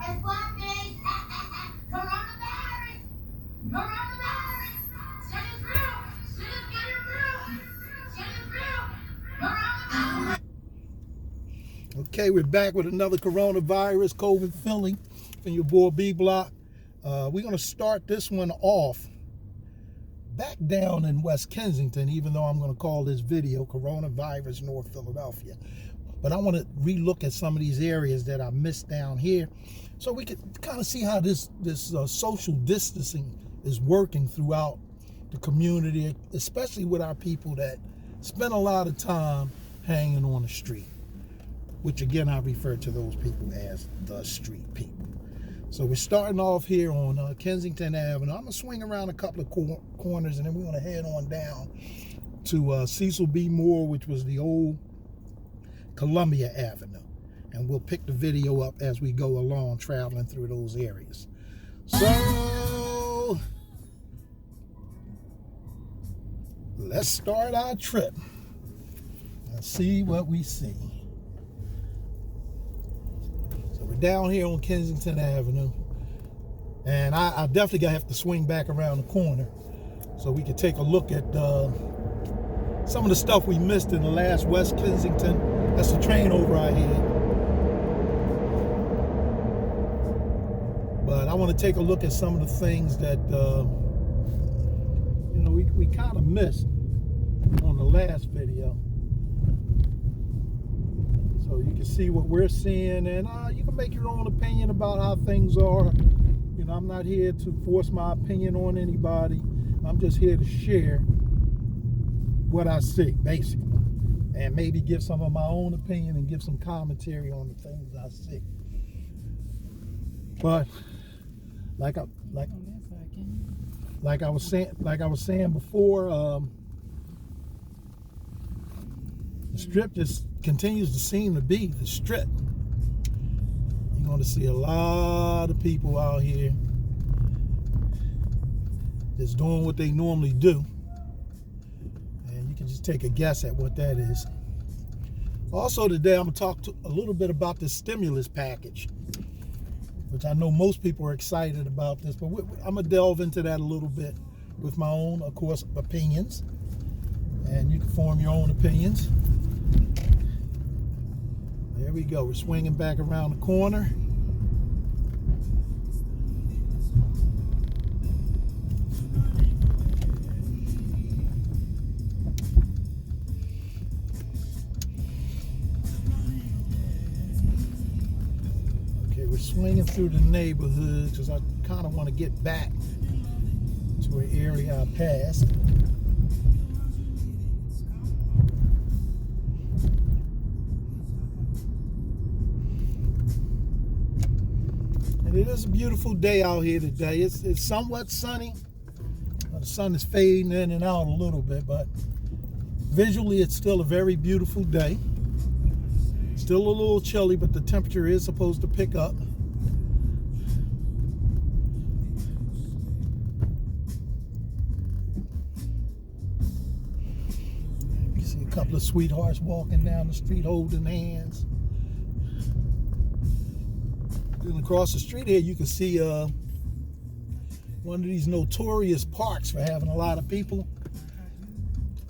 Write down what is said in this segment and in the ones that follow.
It's one thing. Coronavirus. Coronavirus. Shit is real. Shit is getting real. Shit is real. Coronavirus. Okay, we're back with another coronavirus COVID Philly from your boy B Block. We're going to start this one off back down in West Kensington, even though I'm going to call this video Coronavirus North Philadelphia. But I want to relook at some of these areas that I missed down here so we could kind of see how this social distancing is working throughout the community, especially with our people that spend a lot of time hanging on the street, which again, I refer to those people as the street people. So we're starting off here on Kensington Avenue. I'm going to swing around a couple of corners, and then we're going to head on down to Cecil B. Moore, which was the old Columbia Avenue. And we'll pick the video up as we go along, traveling through those areas. So let's start our trip and see what we see. We're down here on Kensington Avenue, and I definitely gonna have to swing back around the corner so we can take a look at some of the stuff we missed in the last West Kensington. That's the train over our head. But I want to take a look at some of the things that we kind of missed on the last video. So you can see what we're seeing, and you can make your own opinion about how things are. You know, I'm not here to force my opinion on anybody. I'm just here to share what I see, basically, and maybe give some of my own opinion and give some commentary on the things I see. But like I was saying before, the strip just continues to seem to be the strip. You're going to see a lot of people out here just doing what they normally do. And you can just take a guess at what that is. Also today, I'm going to talk a little bit about the stimulus package, which I know most people are excited about this, but I'm going to delve into that a little bit with my own, of course, opinions. And you can form your own opinions. There we go. We're swinging back around the corner. Okay, we're swinging through the neighborhood because I kind of want to get back to an area I passed. It is a beautiful day out here today. It's somewhat sunny. The sun is fading in and out a little bit, but visually it's still a very beautiful day. Still a little chilly, but the temperature is supposed to pick up. You see a couple of sweethearts walking down the street holding hands. And across the street here, you can see one of these notorious parks for having a lot of people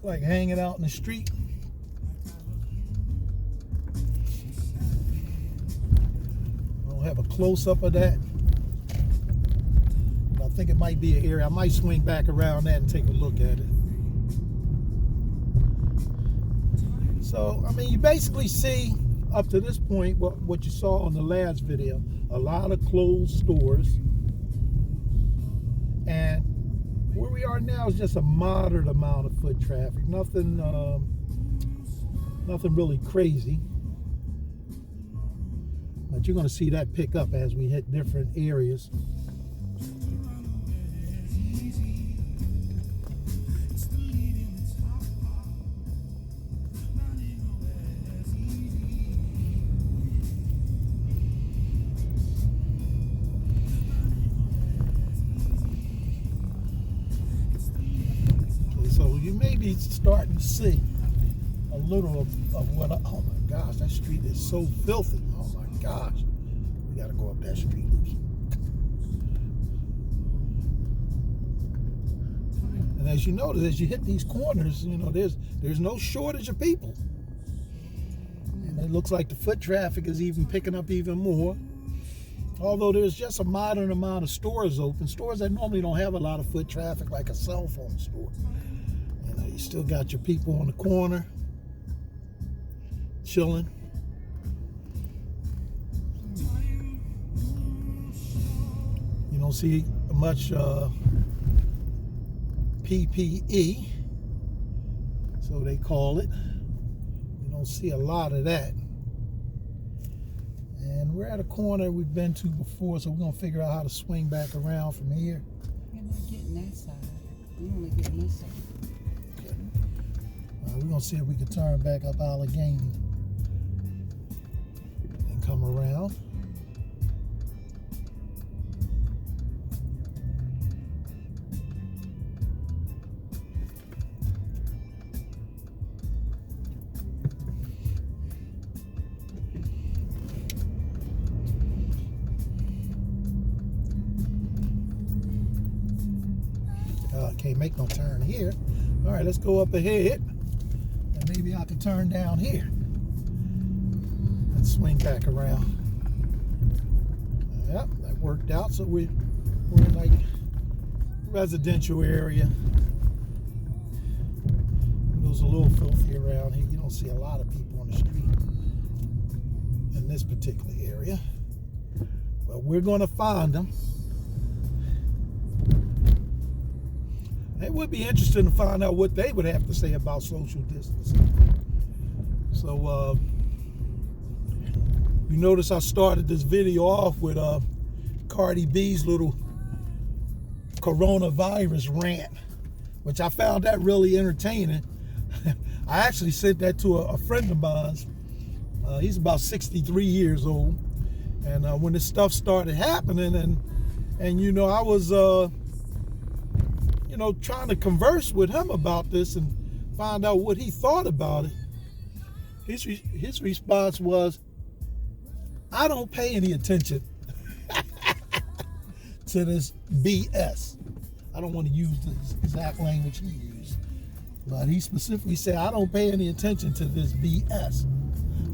like hanging out in the street. I'll have a close-up of that. I think it might be an area. I might swing back around that and take a look at it. So, I mean, you basically see up to this point what you saw on the last video. A lot of closed stores, and where we are now is just a moderate amount of foot traffic. Nothing really crazy, but you're going to see that pick up as we hit different areas. So you may be starting to see a little of what, oh my gosh, that street is so filthy. Oh my gosh. We gotta go up broke that street loose. And as you notice, as you hit these corners, you know, there's no shortage of people. And it looks like the foot traffic is even picking up even more. Although there's just a modern amount of stores open, stores that normally don't have a lot of foot traffic, like a cell phone store. You know, you still got your people on the corner, chilling. You don't see much PPE, so they call it. You don't see a lot of that. And we're at a corner we've been to before, so we're going to figure out how to swing back around from here. You're not getting that side. You're only getting this side. Okay. We're going to see if we can turn back up Allegheny and come around. Can't make no turn here. All right, let's go up ahead, and maybe I can turn down here and swing back around. Yep, that worked out. So we're in like residential area. It was a little filthy around here. You don't see a lot of people on the street in this particular area, but we're going to find them. It would be interesting to find out what they would have to say about social distancing. So, you notice I started this video off with Cardi B's little coronavirus rant, which I found that really entertaining. I actually sent that to a friend of mine. He's about 63 years old. And when this stuff started happening, and you know, I was... trying to converse with him about this and find out what he thought about it. His response was, I don't pay any attention to this BS. I don't want to use the exact language he used, but he specifically said, I don't pay any attention to this BS.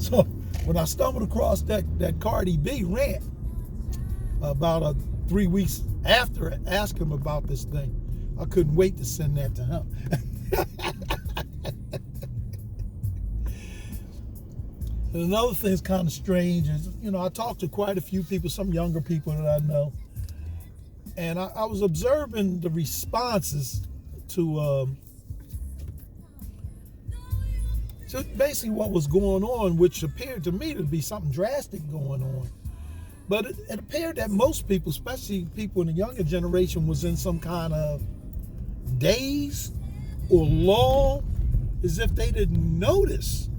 So when I stumbled across that Cardi B rant about 3 weeks after asking him about this thing, I couldn't wait to send that to him. And another thing that's kind of strange is, you know, I talked to quite a few people, some younger people that I know, and I was observing the responses to basically what was going on, which appeared to me to be something drastic going on. But it appeared that most people, especially people in the younger generation, was in some kind of daze or lull, as if they didn't notice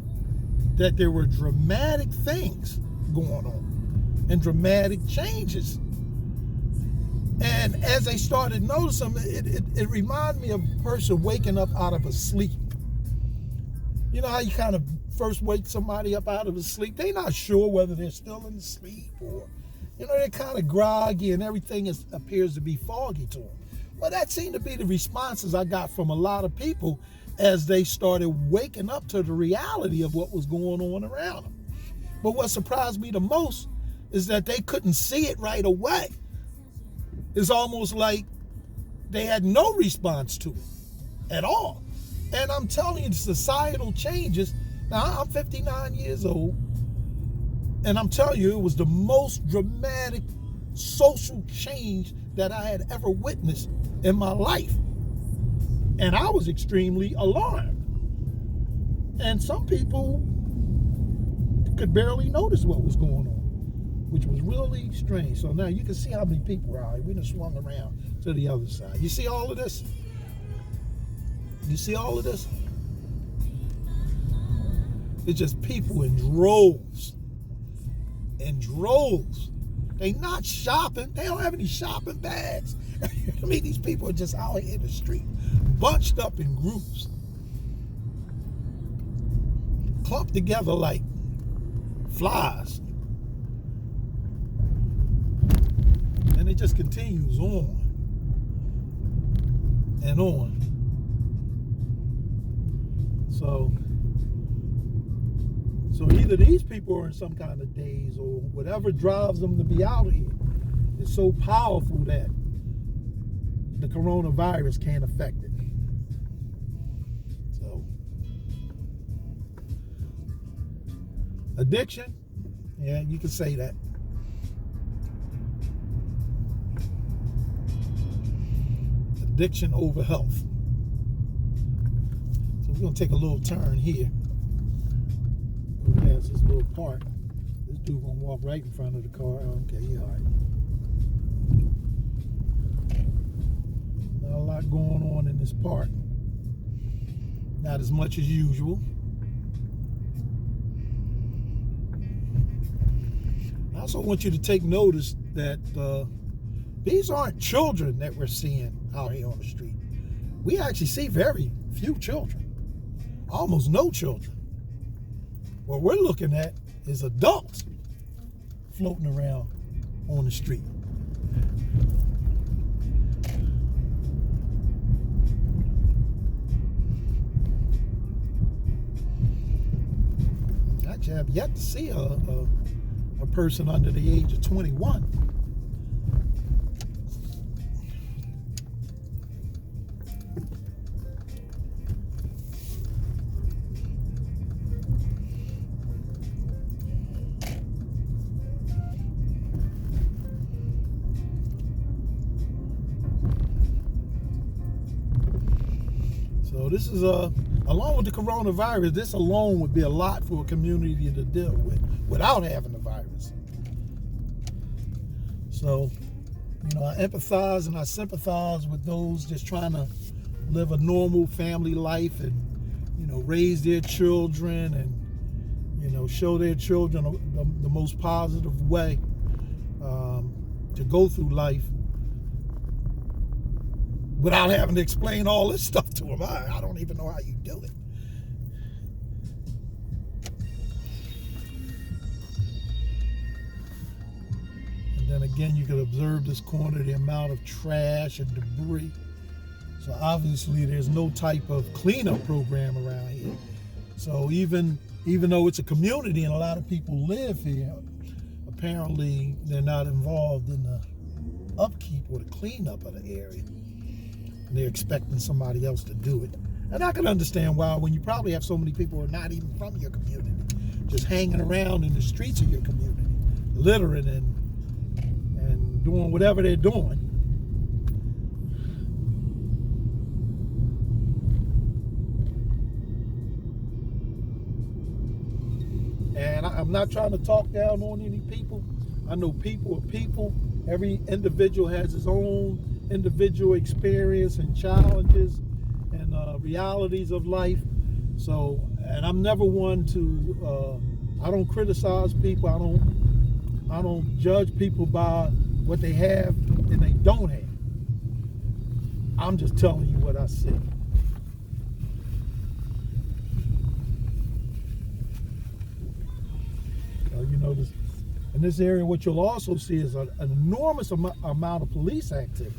that there were dramatic things going on and dramatic changes. And as they started noticing, it reminded me of a person waking up out of a sleep. You know how you kind of first wake somebody up out of a sleep? They're not sure whether they're still in sleep or, you know, they're kind of groggy and everything appears to be foggy to them. Well, that seemed to be the responses I got from a lot of people as they started waking up to the reality of what was going on around them. But what surprised me the most is that they couldn't see it right away. It's almost like they had no response to it at all. And I'm telling you, the societal changes. Now, I'm 59 years old, and I'm telling you, it was the most dramatic social change that I had ever witnessed in my life. And I was extremely alarmed. And some people could barely notice what was going on, which was really strange. So now you can see how many people are out here. We just swung around to the other side. You see all of this? You see all of this? It's just people in droves. In droves. They not shopping. They don't have any shopping bags. I mean, these people are just out here in the street, bunched up in groups, clumped together like flies. it just continues on and on. So either these people are in some kind of daze, or whatever drives them to be out here is so powerful that the coronavirus can't affect it. So, addiction, yeah, you can say that. Addiction over health. So we're gonna take a little turn here. Go past this little park. This dude gonna walk right in front of the car. Okay, yeah, all right. Not a lot going on in this park. Not as much as usual. I also want you to take notice that these aren't children that we're seeing out here on the street. We actually see very few children, almost no children. What we're looking at is adults floating around on the street. Actually, I have yet to see a person under the age of 21. So this is along with the coronavirus, this alone would be a lot for a community to deal with without having the virus. So, I empathize and I sympathize with those just trying to live a normal family life and, raise their children and, show their children the most positive way to go through life without having to explain all this stuff to them. I don't even know how you do it. And then again, you can observe this corner, the amount of trash and debris. So obviously there's no type of cleanup program around here. So even though it's a community and a lot of people live here, apparently they're not involved in the upkeep or the cleanup of the area. And they're expecting somebody else to do it. And I can understand why, when you probably have so many people who are not even from your community, just hanging around in the streets of your community, littering and doing whatever they're doing. And I'm not trying to talk down on any people. I know people are people. Every individual has his own individual experience and challenges and realities of life. So, and I'm never one to, I don't criticize people. I don't judge people by what they have and they don't have. I'm just telling you what I see. This, in this area, what you'll also see is an enormous amount of police activity.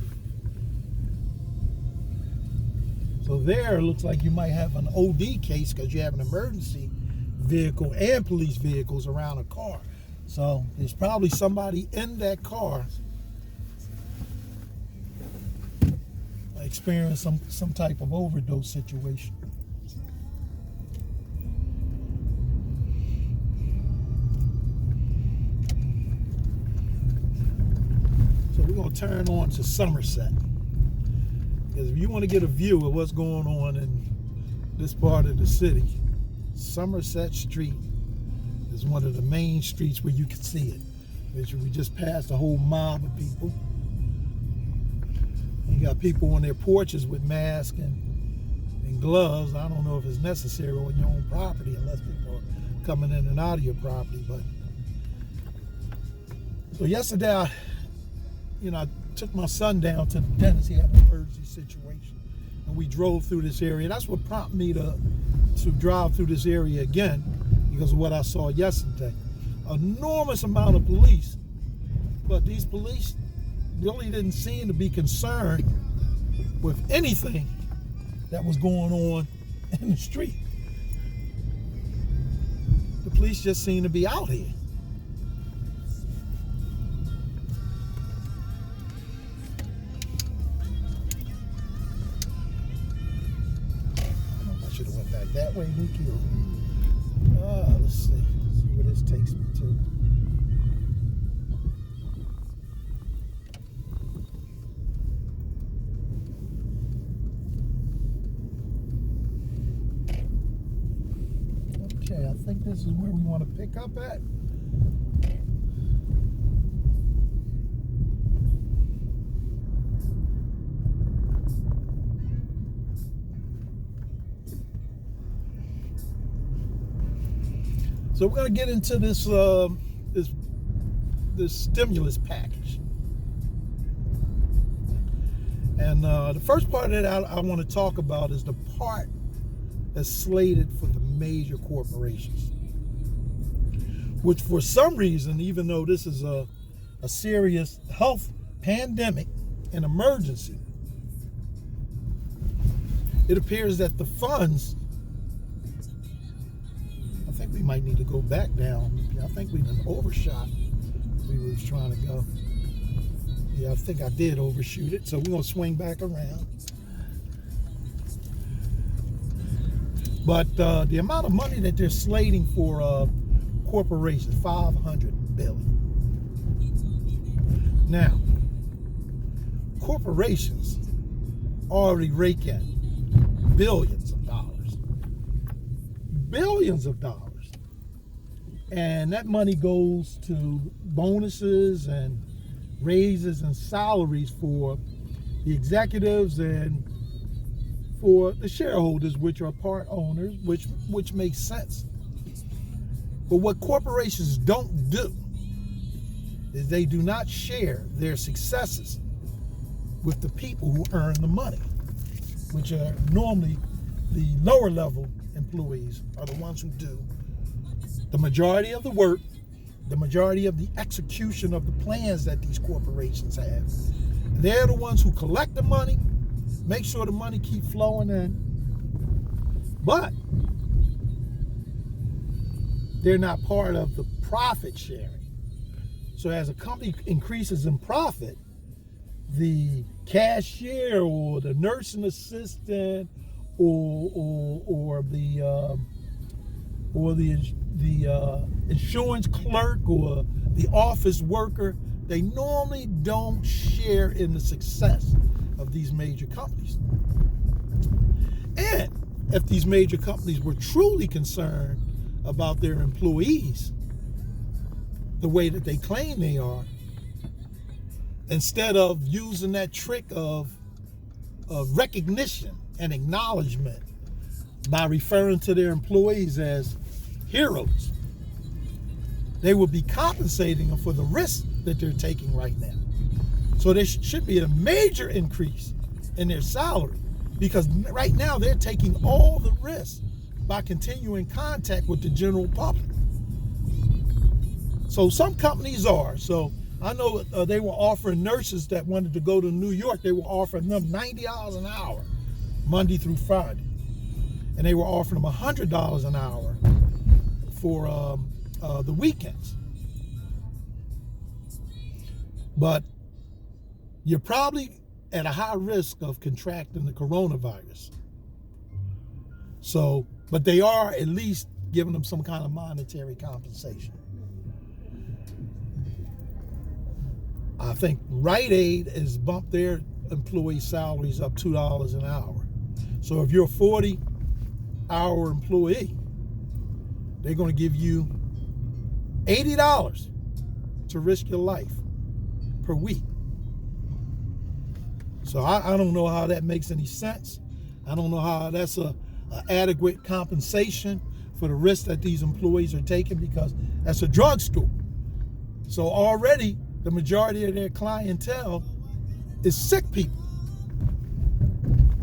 So there, it looks like you might have an OD case because you have an emergency vehicle and police vehicles around a car. So there's probably somebody in that car experiencing some type of overdose situation. So we're going to turn on to Somerset. Because if you want to get a view of what's going on in this part of the city, Somerset Street is one of the main streets where you can see it. We just passed a whole mob of people. You got people on their porches with masks and gloves. I don't know if it's necessary on your own property unless people are coming in and out of your property. But so yesterday, I took my son down to the dentist. He had an emergency situation, and we drove through this area. That's what prompted me to drive through this area again, because of what I saw yesterday. Enormous amount of police, but these police really didn't seem to be concerned with anything that was going on in the street. The police just seem to be out here. I should have went back that way, Nuki. Let's see where this takes me to. Okay, I think this is where we want to pick up at. So we're going to get into this this stimulus package. And the first part of that I want to talk about is the part that's slated for the major corporations, which for some reason, even though this is a serious health pandemic and emergency, it appears that the funds, I think we might need to go back down. I think we done overshot where we was trying to go. Yeah, I think I did overshoot it, so we're going to swing back around. But the amount of money that they're slating for corporations, $500 billion. Now, corporations already rake in billions of dollars. Billions of dollars. And that money goes to bonuses and raises and salaries for the executives and for the shareholders, which are part owners, which makes sense. But what corporations don't do is they do not share their successes with the people who earn the money, which are normally the lower level employees, are the ones who do the majority of the work, the majority of the execution of the plans that these corporations have. They're the ones who collect the money, make sure the money keep flowing in, but they're not part of the profit sharing. So as a company increases in profit, the cashier or the nursing assistant or the insurance clerk or the office worker, they normally don't share in the success of these major companies. And if these major companies were truly concerned about their employees the way that they claim they are, instead of using that trick of recognition and acknowledgement by referring to their employees as heroes, they will be compensating them for the risk that they're taking right now. So there should be a major increase in their salary, because right now they're taking all the risks by continuing contact with the general public. So some companies are. So I know they were offering nurses that wanted to go to New York, they were offering them $90 an hour, Monday through Friday. And they were offering them $100 an hour for the weekends. But you're probably at a high risk of contracting the coronavirus. So, but they are at least giving them some kind of monetary compensation. I think Rite Aid has bumped their employee salaries up $2 an hour. So if you're a 40-hour employee, they're going to give you $80 to risk your life per week. So I don't know how that makes any sense. I don't know how that's a adequate compensation for the risk that these employees are taking, because that's a drugstore. So already the majority of their clientele is sick people.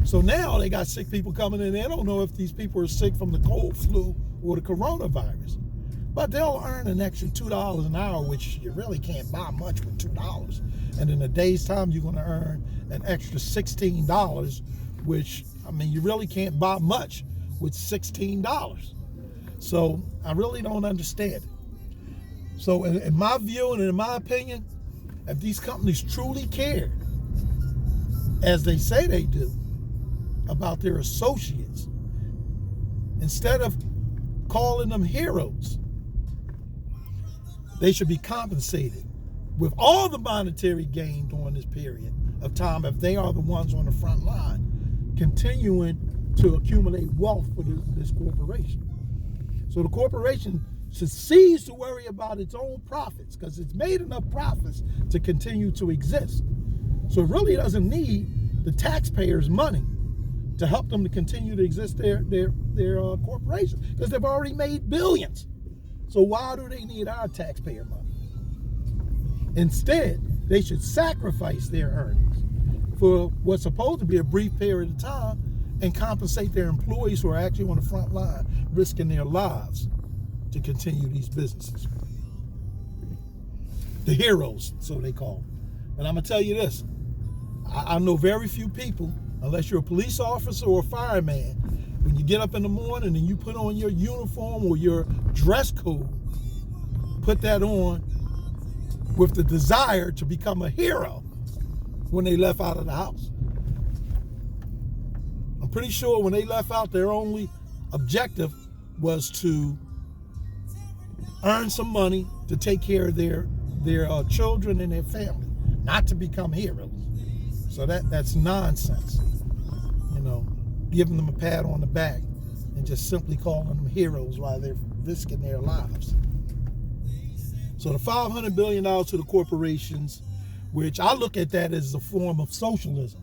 So now they got sick people coming in. They don't know if these people are sick from the cold flu or the coronavirus. But they'll earn an extra $2 an hour, which you really can't buy much with $2. And in a day's time, you're going to earn an extra $16, which, I mean, you really can't buy much with $16. So I really don't understand it. So in my view and in my opinion, if these companies truly care, as they say they do, about their associates, instead of calling them heroes, they should be compensated with all the monetary gain during this period of time if they are the ones on the front line continuing to accumulate wealth for this corporation. So the corporation should cease to worry about its own profits, because it's made enough profits to continue to exist. So it really doesn't need the taxpayers' money to help them to continue to exist their corporation, because they've already made billions. So why do they need our taxpayer money? Instead, they should sacrifice their earnings for what's supposed to be a brief period of time and compensate their employees who are actually on the front line, risking their lives to continue these businesses. The heroes, so they call them. And I'm gonna tell you this, I know very few people, unless you're a police officer or a fireman, when you get up in the morning and you put on your uniform or your dress code, put that on with the desire to become a hero when they left out of the house. I'm pretty sure when they left out, their only objective was to earn some money to take care of their children and their family, not to become heroes. So that's nonsense. You know, giving them a pat on the back and just simply calling them heroes while they're risking their lives. So the $500 billion to the corporations, which I look at that as a form of socialism.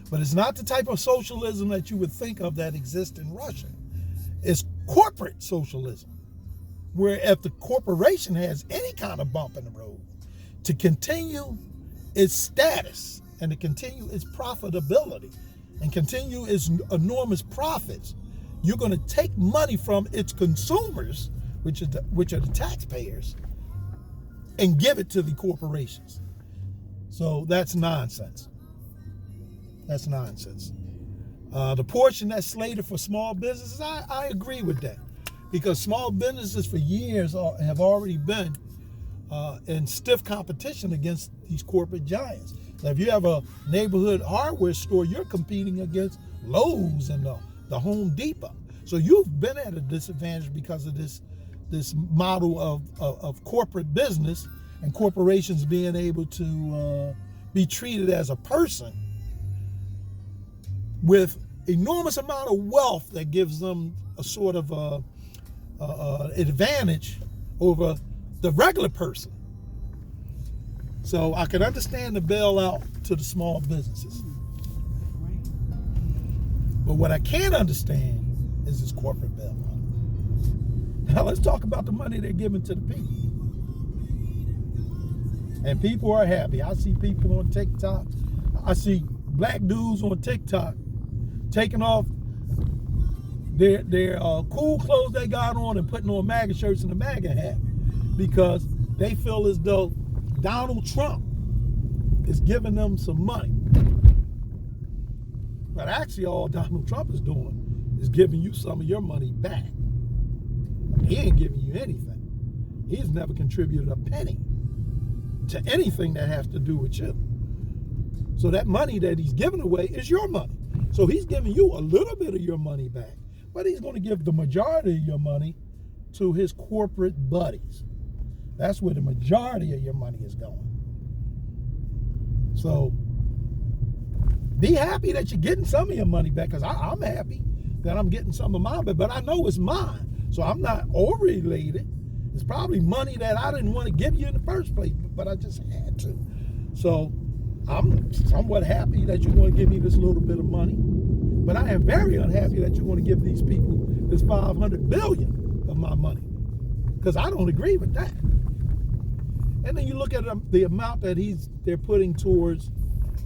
But it's not the type of socialism that you would think of that exists in Russia. It's corporate socialism, where if the corporation has any kind of bump in the road, to continue its status and to continue its profitability and continue its enormous profits, you're going to take money from its consumers, which are the taxpayers, and give it to the corporations. So that's nonsense. That's nonsense. The portion that's slated for small businesses, I agree with that, because small businesses for years have already been in stiff competition against these corporate giants. Now, if you have a neighborhood hardware store, you're competing against Lowe's and the Home Depot. So you've been at a disadvantage because of this model of corporate business and corporations being able to be treated as a person with enormous amount of wealth that gives them a sort of advantage over the regular person. So I can understand the bailout to the small businesses. But what I can't understand is this corporate bailout. Now let's talk about the money they're giving to the people. And people are happy. I see people on TikTok. I see black dudes on TikTok taking off their cool clothes they got on and putting on MAGA shirts and a MAGA hat, because they feel as though Donald Trump is giving them some money. But actually all Donald Trump is doing is giving you some of your money back. He ain't giving you anything. He's never contributed a penny to anything that has to do with you. So that money that he's giving away is your money. So he's giving you a little bit of your money back, but he's going to give the majority of your money to his corporate buddies. That's where the majority of your money is going. So be happy that you're getting some of your money back, because I'm happy that I'm getting some of mine back, but I know it's mine. So I'm not overelated. It's probably money that I didn't want to give you in the first place, but I just had to. So I'm somewhat happy that you're going to give me this little bit of money, but I am very unhappy that you're going to give these people this $500 billion of my money, because I don't agree with that. And then you look at the amount that they're putting towards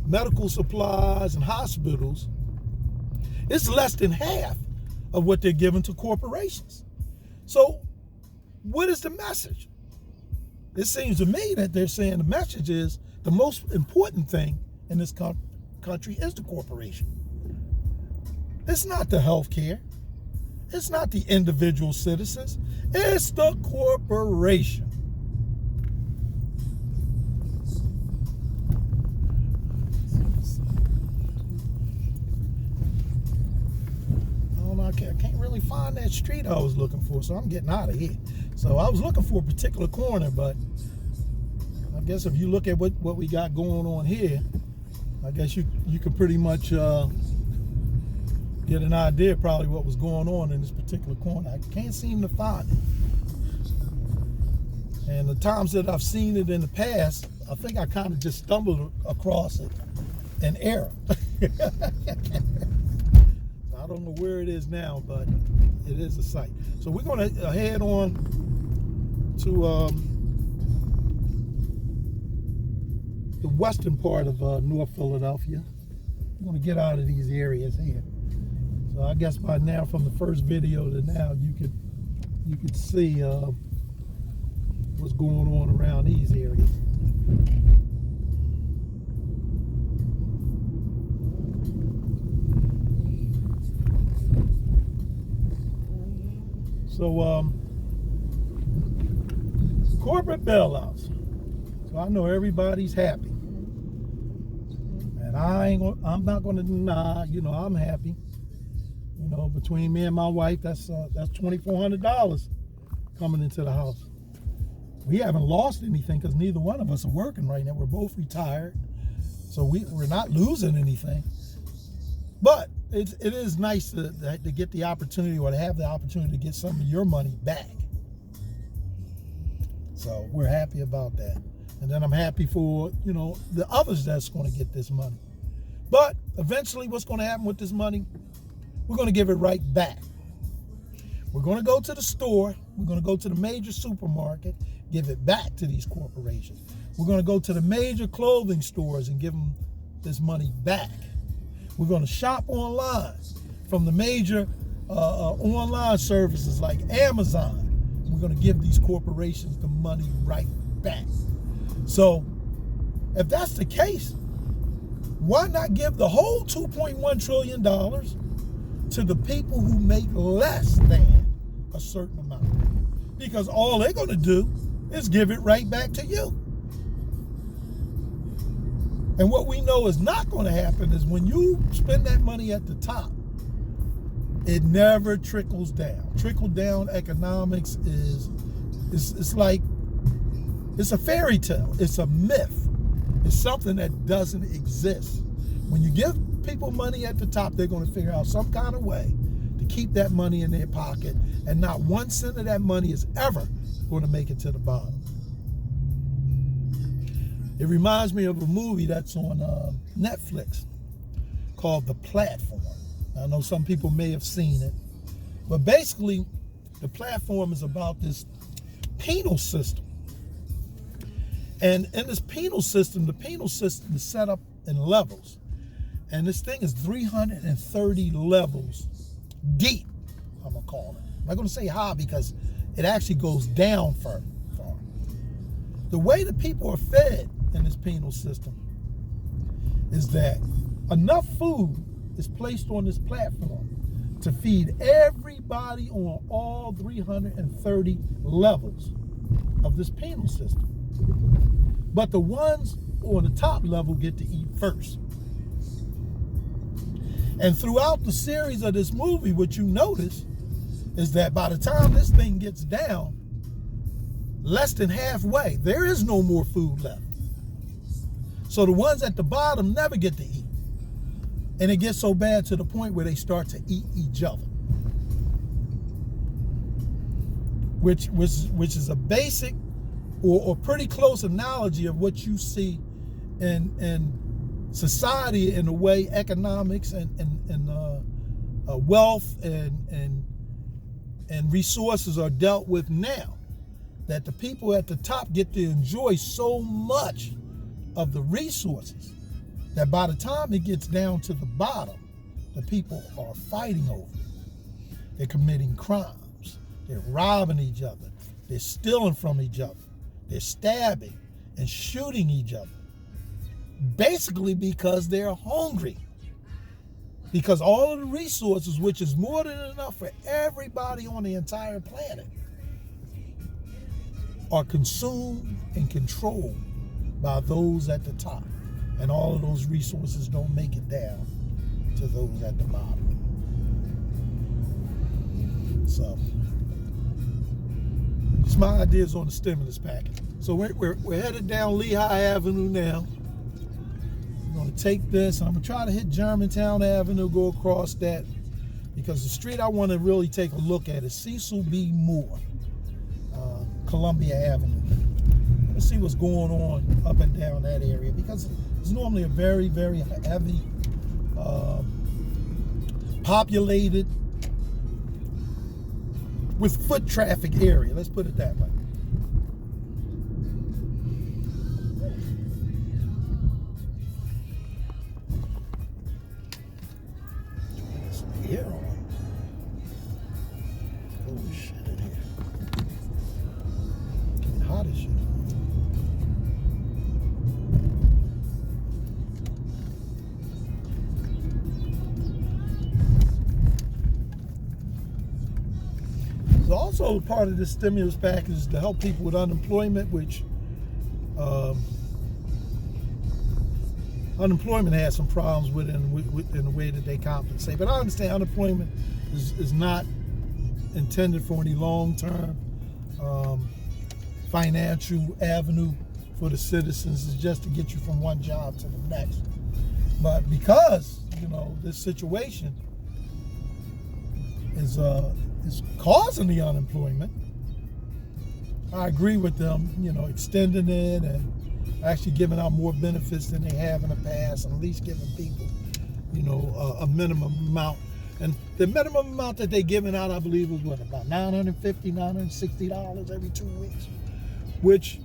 medical supplies and hospitals. It's less than half of what they're giving to corporations. So what is the message? It seems to me that they're saying the message is the most important thing in this country is the corporation. It's not the health care. It's not the individual citizens. It's the corporation. I can't really find that street I was looking for, so I'm getting out of here. So I was looking for a particular corner, but I guess if you look at what we got going on here, I guess you can pretty much get an idea probably what was going on in this particular corner. I can't seem to find it. And the times that I've seen it in the past, I think I kind of just stumbled across it in error. I don't know where it is now, but it is a site. So we're going to head on to the western part of North Philadelphia. We're going to get out of these areas here. So I guess by now, from the first video to now, you could see what's going on around these areas. So, corporate bailouts. So I know everybody's happy, and I'm not going to deny. I'm happy. Between me and my wife, that's $2,400 coming into the house. We haven't lost anything because neither one of us are working right now. We're both retired, so we're not losing anything. But it is nice to get the opportunity, or to have the opportunity to get some of your money back. So we're happy about that. And then I'm happy for, the others that's going to get this money. But eventually what's going to happen with this money, we're going to give it right back. We're going to go to the store. We're going to go to the major supermarket, give it back to these corporations. We're going to go to the major clothing stores and give them this money back. We're going to shop online from the major online services like Amazon. We're going to give these corporations the money right back. So if that's the case, why not give the whole $2.1 trillion to the people who make less than a certain amount? Because all they're going to do is give it right back to you. And what we know is not going to happen is when you spend that money at the top, it never trickles down. Trickle down economics it's like, it's a fairy tale. It's a myth. It's something that doesn't exist. When you give people money at the top, they're going to figure out some kind of way to keep that money in their pocket, and not 1 cent of that money is ever going to make it to the bottom. It reminds me of a movie that's on Netflix called The Platform. I know some people may have seen it, but basically The Platform is about this penal system. And in this penal system, the penal system is set up in levels. And this thing is 330 levels deep, I'm going to call it. I'm not going to say high because it actually goes down far. The way the people are fed in this penal system is that enough food is placed on this platform to feed everybody on all 330 levels of this penal system. But the ones on the top level get to eat first. And throughout the series of this movie, what you notice is that by the time this thing gets down, less than halfway, there is no more food left. So the ones at the bottom never get to eat. And it gets so bad to the point where they start to eat each other. Which is a basic or pretty close analogy of what you see in society, in the way economics and wealth and resources are dealt with now. That the people at the top get to enjoy so much of the resources that by the time it gets down to the bottom, the people are fighting over it. They're committing crimes. They're robbing each other. They're stealing from each other. They're stabbing and shooting each other. Basically because they're hungry. Because all of the resources, which is more than enough for everybody on the entire planet, are consumed and controlled by those at the top. And all of those resources don't make it down to those at the bottom. So, it's my ideas on the stimulus package. So we're headed down Lehigh Avenue now. I'm going to take this, and I'm going to try to hit Germantown Avenue, go across that, because the street I want to really take a look at is Cecil B. Moore, Columbia Avenue. Let's see what's going on up and down that area, because it's normally a very, very heavy, populated, with foot traffic area. Let's put it that way. Get some air on. Oh shit in here. Getting hot as shit. Also, part of the stimulus package is to help people with unemployment, which unemployment has some problems with in the way that they compensate. But I understand unemployment is not intended for any long-term financial avenue for the citizens. It's just to get you from one job to the next. But because, you know, this situation is causing the unemployment, I agree with them, you know, extending it and actually giving out more benefits than they have in the past, and at least giving people, you know, a minimum amount. And the minimum amount that they're giving out, I believe, was what, about $950, $960 every 2 weeks, which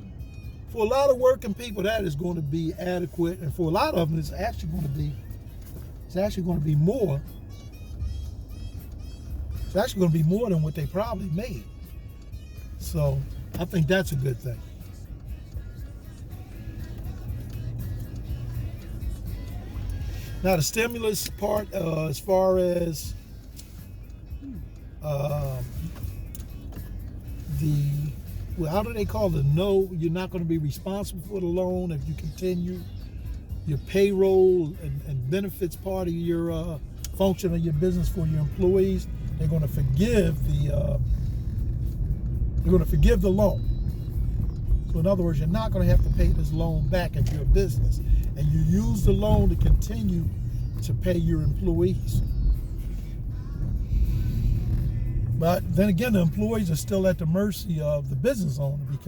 for a lot of working people, that is going to be adequate. And for a lot of them, it's actually going to be more. It's actually going to be more than what they probably made. So I think that's a good thing. Now the stimulus part, as far as how do they call it? No, you're not going to be responsible for the loan if you continue your payroll and benefits part of your function of your business for your employees. They're going to forgive the loan. So in other words, you're not going to have to pay this loan back if you're a business, and you use the loan to continue to pay your employees. But then again, the employees are still at the mercy of the business owner, because